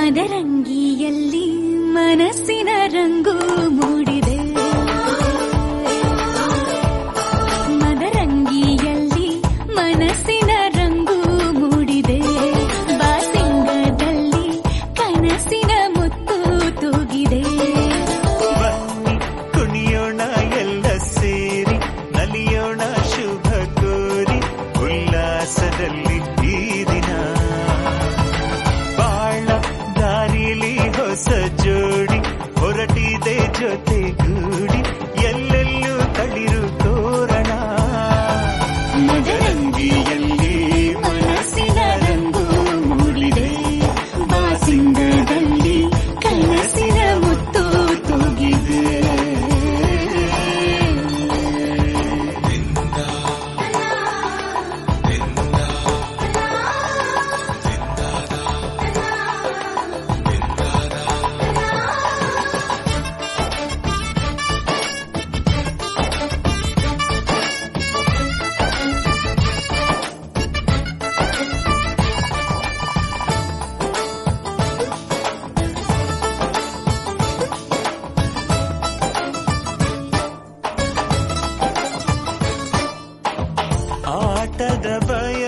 ಮದರಂಗಿಯಲ್ಲಿ ಮನಸ್ಸಿನ ರಂಗು ಮೂಡಿದೆ. ಮದರಂಗಿಯಲ್ಲಿ ಮನಸ್ಸಿನ ರಂಗು ಮೂಡಿದೆ. ಬಾಸಿಂಗದಲ್ಲಿ ಕನಸಿನ ಮುತ್ತು ತೂಗಿದೆ. ಬನ್ನಿ ಕುಣಿಯೋಣ ಎಲ್ಲ ಸೇರಿ, ನಲಿಯೋಣ ಶುಭ ಕೋರಿ, ಉಲ್ಲಾಸದಲ್ಲಿ ಈ ದಿನ. ಬಾಳ ದಾರಿಲಿ ಹೊಸ ಜೋಡಿ ಹೊರಟಿದೆ ಜೊತೆಗೂಡಿ, ಎಲ್ಲೆಲ್ಲೂ ತಳಿರು ತೋರಣ. ಮದರಂಗಿಯಲ್ಲಿ ಮನಸ್ಸಿನ ರಂಗು ಮೂಡಿದೆ. ಬಾಸಿಂಗದಲ್ಲಿ ಕನಸಿನ ಮುತ್ತು ತೂಗಿದೆ. ಆಟದ ಬಯ